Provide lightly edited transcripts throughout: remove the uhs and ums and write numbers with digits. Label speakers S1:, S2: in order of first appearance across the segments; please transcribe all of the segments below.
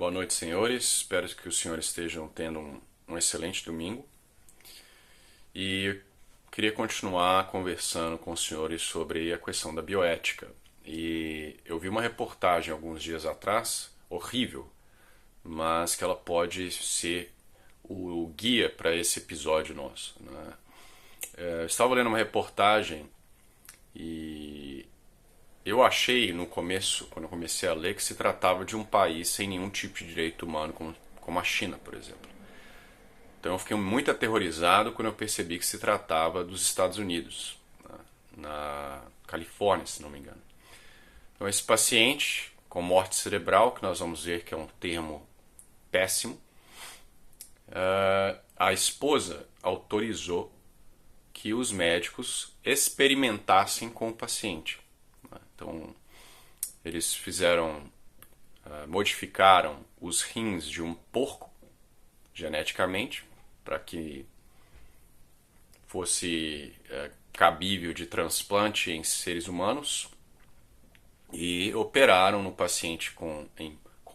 S1: Boa noite, senhores. Espero que os senhores estejam tendo um excelente domingo. E eu queria continuar conversando com os senhores sobre a questão da bioética. E eu vi uma reportagem alguns dias atrás, horrível, mas que ela pode ser o guia para esse episódio nosso, né? Eu estava lendo uma reportagem e eu achei no começo, quando eu comecei a ler, que se tratava de um país sem nenhum tipo de direito humano, como a China, por exemplo. Então eu fiquei muito aterrorizado quando eu percebi que se tratava dos Estados Unidos, né, na Califórnia, se não me engano. Então esse paciente com morte cerebral, que nós vamos ver que é um termo péssimo, a esposa autorizou que os médicos experimentassem com o paciente. Então eles modificaram os rins de um porco geneticamente para que fosse cabível de transplante em seres humanos e operaram no paciente com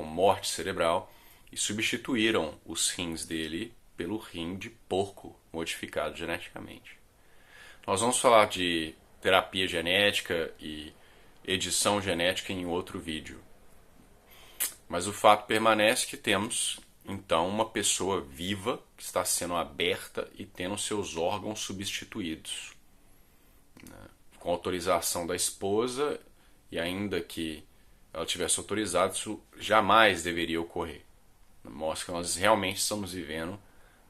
S1: morte cerebral e substituíram os rins dele pelo rim de porco modificado geneticamente. Nós vamos falar de terapia genética e edição genética em outro vídeo. Mas o fato permanece que temos, então, uma pessoa viva que está sendo aberta e tendo seus órgãos substituídos, né? Com autorização da esposa, e ainda que ela tivesse autorizado, isso jamais deveria ocorrer. Mostra que nós realmente estamos vivendo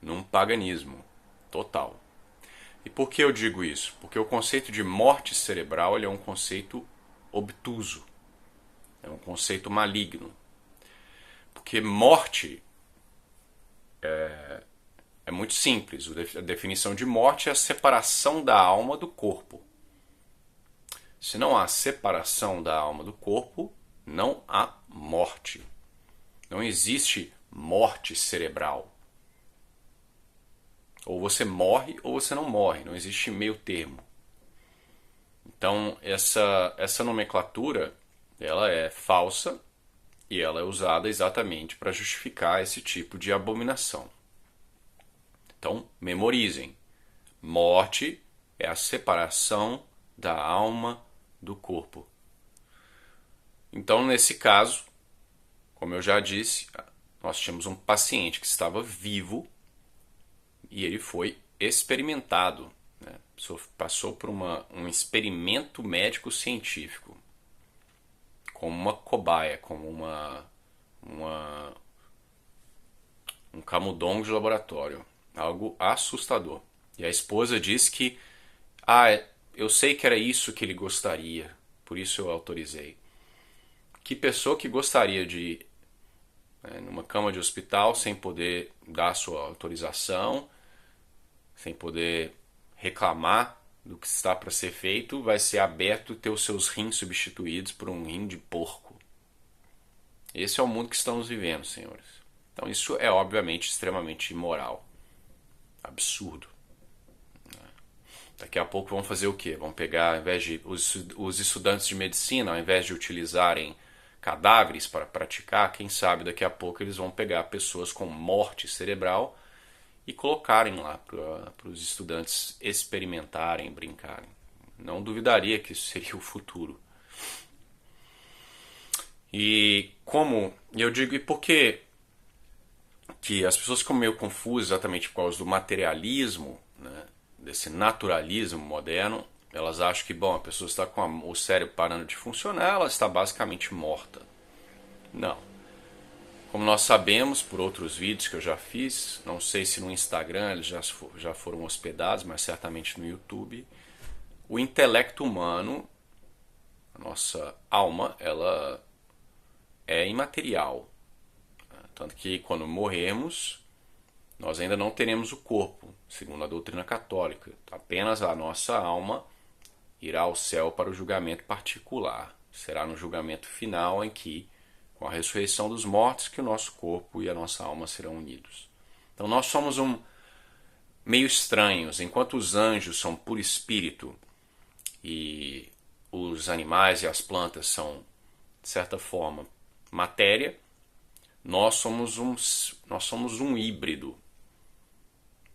S1: num paganismo total. E por que eu digo isso? Porque o conceito de morte cerebral ele é um conceito obtuso, é um conceito maligno. Porque morte é muito simples. A definição de morte é a separação da alma do corpo. Se não há separação da alma do corpo, não há morte. Não existe morte cerebral. Ou você morre ou você não morre. Não existe meio termo. Então, essa nomenclatura ela é falsa e ela é usada exatamente para justificar esse tipo de abominação. Então, memorizem. Morte é a separação da alma do corpo. Então, nesse caso, como eu já disse, nós tínhamos um paciente que estava vivo e ele foi experimentado, né? Passou por um experimento médico-científico, como uma cobaia, como um camundongo de laboratório. Algo assustador. E a esposa disse que, eu sei que era isso que ele gostaria, por isso eu autorizei. Que pessoa que gostaria de ir, né, numa cama de hospital sem poder dar sua autorização, sem poder reclamar do que está para ser feito, vai ser aberto ter os seus rins substituídos por um rim de porco. Esse é o mundo que estamos vivendo, senhores. Então isso é obviamente extremamente imoral. Absurdo. Daqui a pouco vão fazer o quê? Vão pegar, ao invés de os estudantes de medicina, ao invés de utilizarem cadáveres para praticar, quem sabe daqui a pouco eles vão pegar pessoas com morte cerebral e colocarem lá para os estudantes experimentarem, brincarem. Não duvidaria que isso seria o futuro. E eu digo, e por que as pessoas ficam meio confusas exatamente por causa do materialismo, né, desse naturalismo moderno? Elas acham que, bom, a pessoa está com o cérebro parando de funcionar, ela está basicamente morta. Não. Como nós sabemos por outros vídeos que eu já fiz, não sei se no Instagram eles já foram hospedados, mas certamente no YouTube, o intelecto humano, a nossa alma, ela é imaterial. Tanto que quando morrermos, nós ainda não teremos o corpo, segundo a doutrina católica. Apenas a nossa alma irá ao céu para o julgamento particular. Será no julgamento final em que, com a ressurreição dos mortos, que o nosso corpo e a nossa alma serão unidos. Então nós somos meio estranhos. Enquanto os anjos são puro espírito e os animais e as plantas são, de certa forma, matéria, nós somos um híbrido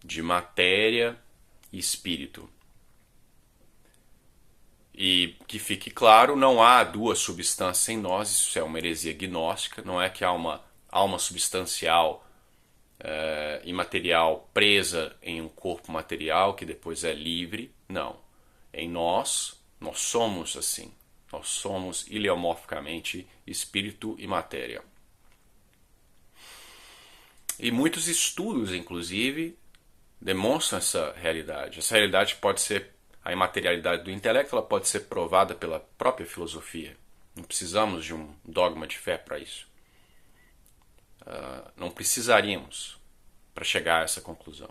S1: de matéria e espírito. E que fique claro, não há duas substâncias em nós, isso é uma heresia gnóstica, não é que há uma alma substancial imaterial presa em um corpo material que depois é livre. Não. Em nós somos assim. Nós somos ileomorficamente espírito e matéria. E muitos estudos, inclusive, demonstram essa realidade. Essa realidade pode ser, a imaterialidade do intelecto, ela pode ser provada pela própria filosofia. Não precisamos de um dogma de fé para isso. Não precisaríamos para chegar a essa conclusão.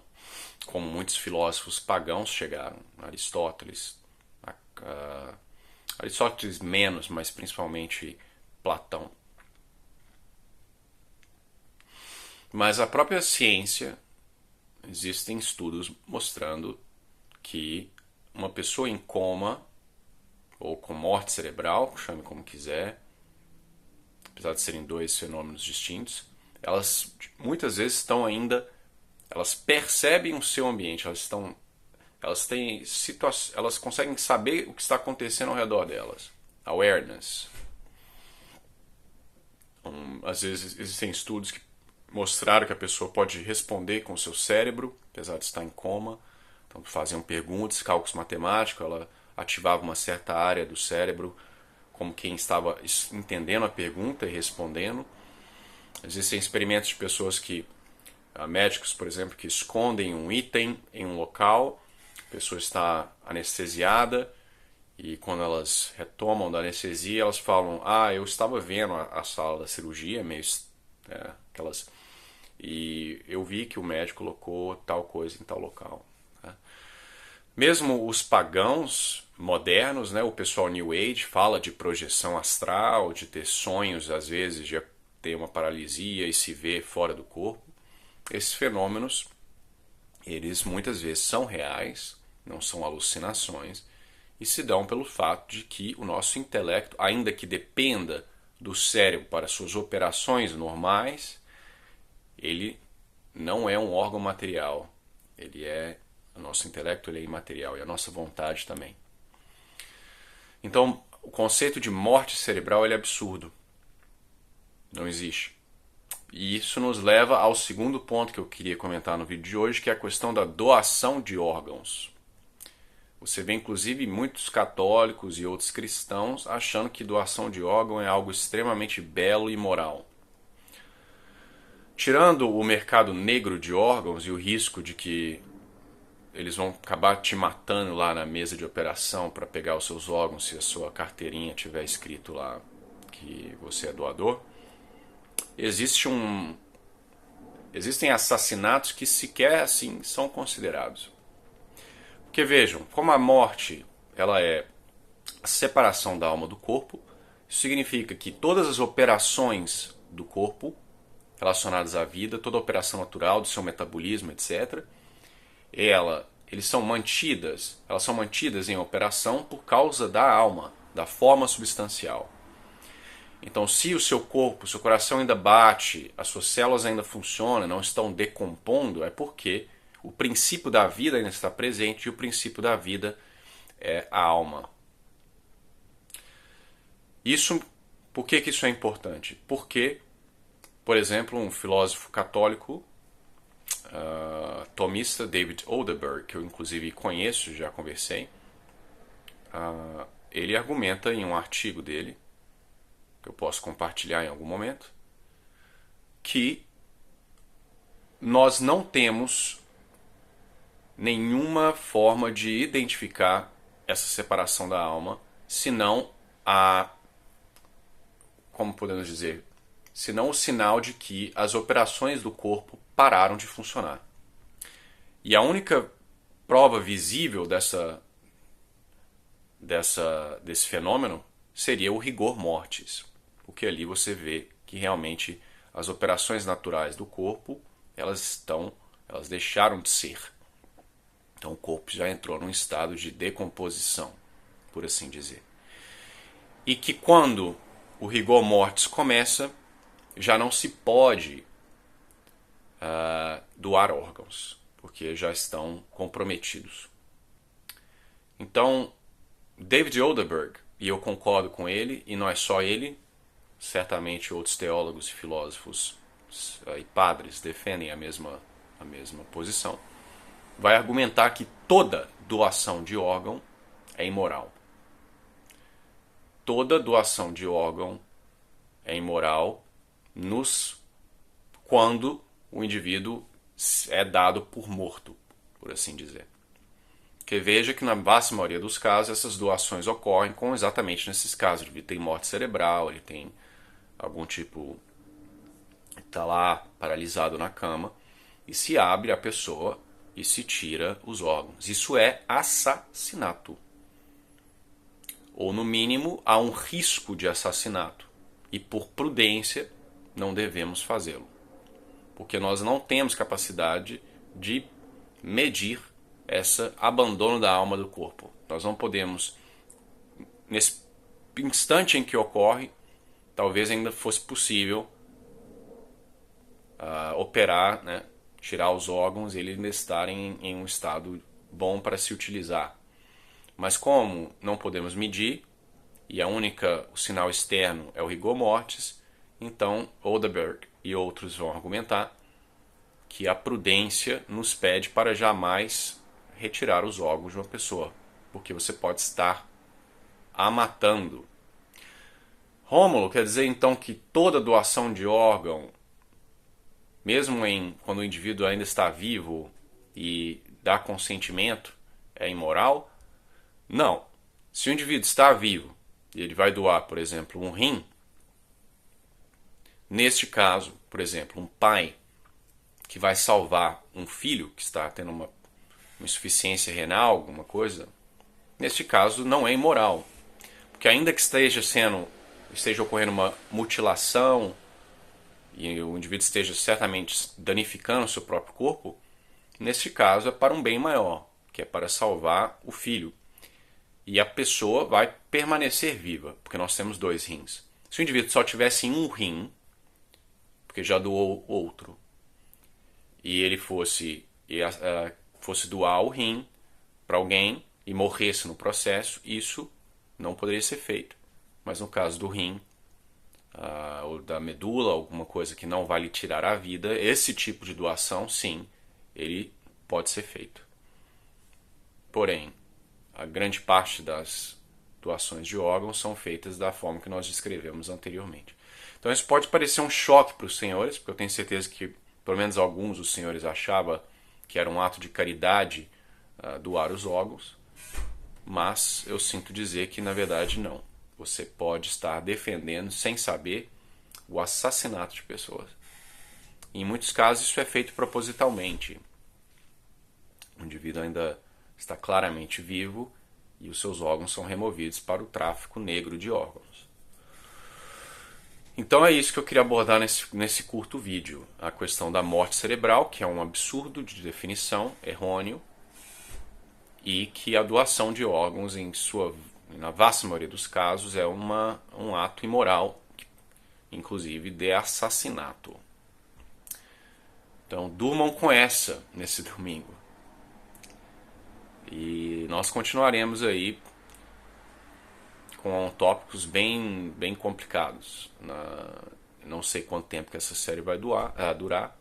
S1: Como muitos filósofos pagãos chegaram. Aristóteles, Aristóteles menos, mas principalmente Platão. Mas a própria ciência, existem estudos mostrando que uma pessoa em coma, ou com morte cerebral, chame como quiser, apesar de serem dois fenômenos distintos, elas muitas vezes estão ainda, elas percebem o seu ambiente, elas conseguem saber o que está acontecendo ao redor delas. Awareness. Às vezes existem estudos que mostraram que a pessoa pode responder com o seu cérebro, apesar de estar em coma. Então faziam perguntas, cálculos matemáticos, ela ativava uma certa área do cérebro, como quem estava entendendo a pergunta e respondendo. Existem experimentos de pessoas médicos, por exemplo, que escondem um item em um local, a pessoa está anestesiada e quando elas retomam da anestesia, elas falam: eu estava vendo a sala da cirurgia, e eu vi que o médico colocou tal coisa em tal local. Mesmo os pagãos modernos, o pessoal New Age fala de projeção astral, de ter sonhos, às vezes, de ter uma paralisia e se ver fora do corpo. Esses fenômenos, eles muitas vezes são reais, não são alucinações, e se dão pelo fato de que o nosso intelecto, ainda que dependa do cérebro para suas operações normais, ele não é um órgão material. O nosso intelecto ele é imaterial e a nossa vontade também. Então, o conceito de morte cerebral ele é absurdo. Não existe. E isso nos leva ao segundo ponto que eu queria comentar no vídeo de hoje, que é a questão da doação de órgãos. Você vê inclusive muitos católicos e outros cristãos achando que doação de órgão é algo extremamente belo e moral. Tirando o mercado negro de órgãos e o risco de que eles vão acabar te matando lá na mesa de operação para pegar os seus órgãos se a sua carteirinha tiver escrito lá que você é doador, existem assassinatos que sequer assim são considerados. Porque vejam, como a morte ela é a separação da alma do corpo, isso significa que todas as operações do corpo relacionadas à vida, toda a operação natural do seu metabolismo, etc., elas são mantidas em operação por causa da alma, da forma substancial. Então, se o seu corpo, o seu coração ainda bate, as suas células ainda funcionam, não estão decompondo, é porque o princípio da vida ainda está presente e o princípio da vida é a alma. Por que isso é importante? Porque, por exemplo, um filósofo católico tomista, David Oldenburg, que eu inclusive conheço, já conversei, ele argumenta em um artigo dele, que eu posso compartilhar em algum momento, que nós não temos nenhuma forma de identificar essa separação da alma, senão como podemos dizer, senão o sinal de que as operações do corpo pararam de funcionar. E a única prova visível desse fenômeno seria o rigor mortis, porque ali você vê que realmente as operações naturais do corpo elas deixaram de ser. Então o corpo já entrou num estado de decomposição, por assim dizer. E que quando o rigor mortis começa, já não se pode doar órgãos, porque já estão comprometidos. Então, David Oldenburg, e eu concordo com ele, e não é só ele, certamente outros teólogos e filósofos e padres defendem a mesma posição, vai argumentar que toda doação de órgão é imoral. Toda doação de órgão é imoral quando o indivíduo é dado por morto, por assim dizer. Porque veja que na vasta maioria dos casos essas doações ocorrem com exatamente nesses casos. Ele tem morte cerebral, ele tem algum tipo, está lá paralisado na cama, e se abre a pessoa e se tira os órgãos. Isso é assassinato. Ou no mínimo há um risco de assassinato. E por prudência não devemos fazê-lo. Porque nós não temos capacidade de medir esse abandono da alma do corpo. Nós não podemos, nesse instante em que ocorre, talvez ainda fosse possível operar, né, tirar os órgãos e eles ainda estarem em um estado bom para se utilizar. Mas como não podemos medir, e o sinal externo é o rigor mortis, então Oldenburg e outros vão argumentar que a prudência nos pede para jamais retirar os órgãos de uma pessoa, porque você pode estar a matando. Rômulo, quer dizer então que toda doação de órgão, mesmo quando o indivíduo ainda está vivo e dá consentimento, é imoral? Não. Se o indivíduo está vivo e ele vai doar, por exemplo, um rim, neste caso, por exemplo, um pai que vai salvar um filho que está tendo uma insuficiência renal, alguma coisa, neste caso não é imoral. Porque ainda que esteja ocorrendo uma mutilação e o indivíduo esteja certamente danificando o seu próprio corpo, neste caso é para um bem maior, que é para salvar o filho. E a pessoa vai permanecer viva, porque nós temos 2 rins. Se o indivíduo só tivesse um rim, porque já doou outro, e ele fosse doar o rim para alguém e morresse no processo, isso não poderia ser feito. Mas no caso do rim, ou da medula, alguma coisa que não vai lhe tirar a vida, esse tipo de doação, sim, ele pode ser feito. Porém, a grande parte das doações de órgãos são feitas da forma que nós descrevemos anteriormente. Então isso pode parecer um choque para os senhores, porque eu tenho certeza que pelo menos alguns dos senhores achavam que era um ato de caridade doar os órgãos, mas eu sinto dizer que na verdade não. Você pode estar defendendo, sem saber, o assassinato de pessoas. Em muitos casos isso é feito propositalmente. O indivíduo ainda está claramente vivo e os seus órgãos são removidos para o tráfico negro de órgãos. Então é isso que eu queria abordar nesse curto vídeo. A questão da morte cerebral, que é um absurdo de definição, errôneo, e que a doação de órgãos, na vasta maioria dos casos, é um ato imoral, inclusive de assassinato. Então durmam com essa nesse domingo. E nós continuaremos aí com tópicos bem complicados. Não sei quanto tempo que essa série vai durar.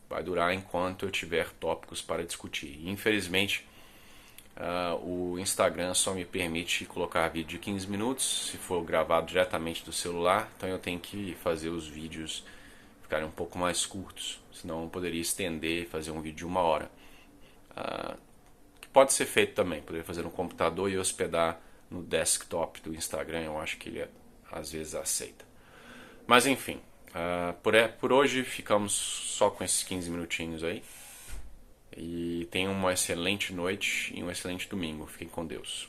S1: Vai durar enquanto eu tiver tópicos para discutir. Infelizmente, o Instagram só me permite colocar vídeo de 15 minutos, se for gravado diretamente do celular. Então eu tenho que fazer os vídeos ficarem um pouco mais curtos. Senão eu poderia estender e fazer um vídeo de 1 hora. Que pode ser feito também. Poderia fazer no computador e hospedar no desktop do Instagram. Eu acho que ele às vezes aceita. Mas enfim, por hoje ficamos só com esses 15 minutinhos aí. E tenham uma excelente noite e um excelente domingo. Fiquem com Deus.